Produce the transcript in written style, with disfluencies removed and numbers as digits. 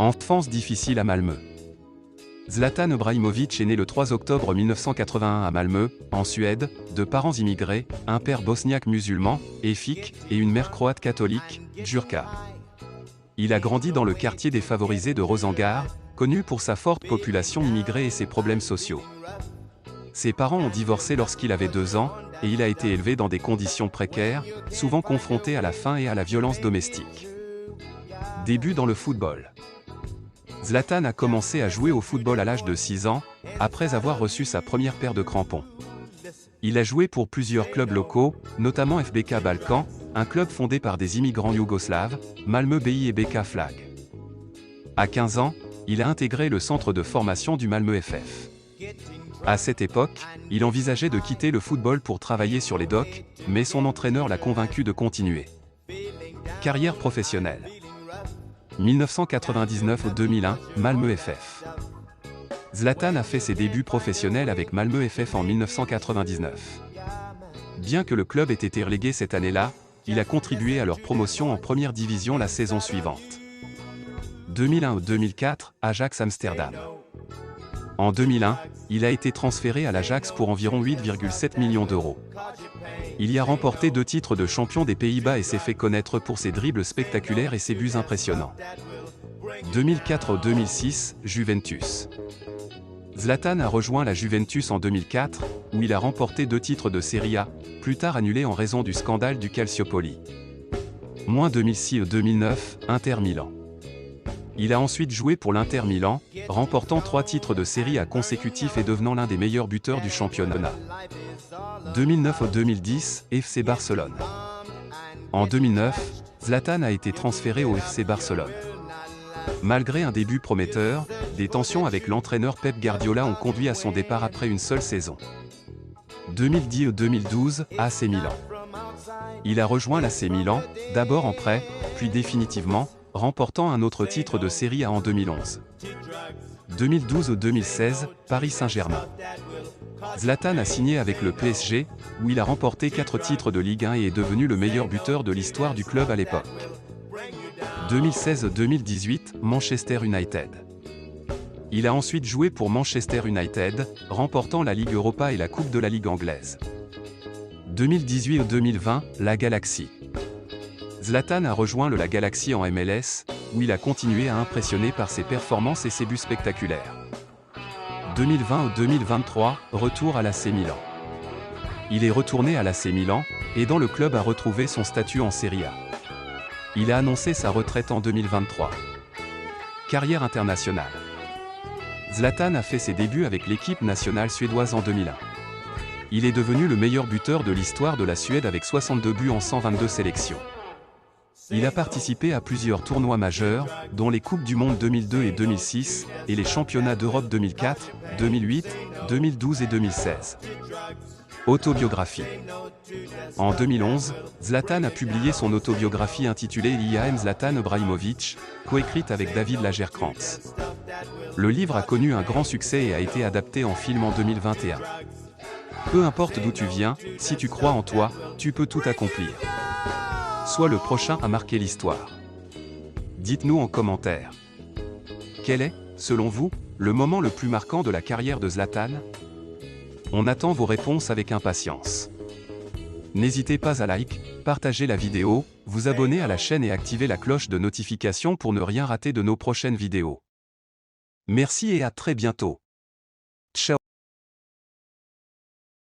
Enfance difficile à Malmö. Zlatan Ibrahimović est né le 3 octobre 1981 à Malmö, en Suède, de parents immigrés, un père bosniaque musulman, Efik, et une mère croate catholique, Đurka. Il a grandi dans le quartier défavorisé de Rosengård, connu pour sa forte population immigrée et ses problèmes sociaux. Ses parents ont divorcé lorsqu'il avait 2 ans, et il a été élevé dans des conditions précaires, souvent confronté à la faim et à la violence domestique. Début dans le football. Zlatan a commencé à jouer au football à l'âge de 6 ans, après avoir reçu sa première paire de crampons. Il a joué pour plusieurs clubs locaux, notamment FBK Balkan, un club fondé par des immigrants yougoslaves, Malmö BI et BK Flag. À 15 ans, il a intégré le centre de formation du Malmö FF. À cette époque, il envisageait de quitter le football pour travailler sur les docks, mais son entraîneur l'a convaincu de continuer. Carrière professionnelle. 1999-2001, Malmö FF. Zlatan a fait ses débuts professionnels avec Malmö FF en 1999. Bien que le club ait été relégué cette année-là, il a contribué à leur promotion en première division la saison suivante. 2001-2004, Ajax Amsterdam. En 2001, il a été transféré à l'Ajax pour environ 8,7 millions d'euros. Il y a remporté 2 titres de champion des Pays-Bas et s'est fait connaître pour ses dribbles spectaculaires et ses buts impressionnants. 2004-2006, Juventus. Zlatan a rejoint la Juventus en 2004, où il a remporté 2 titres de Serie A, plus tard annulés en raison du scandale du Calciopoli. 2006-2009, Inter Milan. Il a ensuite joué pour l'Inter Milan, remportant 3 titres de Serie A consécutifs et devenant l'un des meilleurs buteurs du championnat. 2009-2010, FC Barcelone. En 2009, Zlatan a été transféré au FC Barcelone. Malgré un début prometteur, des tensions avec l'entraîneur Pep Guardiola ont conduit à son départ après une seule saison. 2010-2012, AC Milan. Il a rejoint l'AC Milan, d'abord en prêt, puis définitivement, remportant un autre titre de Serie A en 2011. 2012-2016, Paris Saint-Germain. Zlatan a signé avec le PSG, où il a remporté 4 titres de Ligue 1 et est devenu le meilleur buteur de l'histoire du club à l'époque. 2016-2018, Manchester United. Il a ensuite joué pour Manchester United, remportant la Ligue Europa et la Coupe de la Ligue anglaise. 2018-2020, la Galaxy. Zlatan a rejoint la Galaxy en MLS, où il a continué à impressionner par ses performances et ses buts spectaculaires. 2020-2023, retour à l'AC Milan. Il est retourné à l'AC Milan, aidant le club à retrouver son statut en Serie A. Il a annoncé sa retraite en 2023. Carrière internationale. Zlatan a fait ses débuts avec l'équipe nationale suédoise en 2001. Il est devenu le meilleur buteur de l'histoire de la Suède avec 62 buts en 122 sélections. Il a participé à plusieurs tournois majeurs, dont les Coupes du Monde 2002 et 2006, et les Championnats d'Europe 2004, 2008, 2012 et 2016. Autobiographie. En 2011, Zlatan a publié son autobiographie intitulée I Am Zlatan Ibrahimović, coécrite avec David Lagercrantz. Le livre a connu un grand succès et a été adapté en film en 2021. Peu importe d'où tu viens, si tu crois en toi, tu peux tout accomplir. Sois le prochain à marquer l'histoire. Dites-nous en commentaire. Quel est, selon vous, le moment le plus marquant de la carrière de Zlatan? On attend vos réponses avec impatience. N'hésitez pas à like, partager la vidéo, vous abonner à la chaîne et activer la cloche de notification pour ne rien rater de nos prochaines vidéos. Merci et à très bientôt.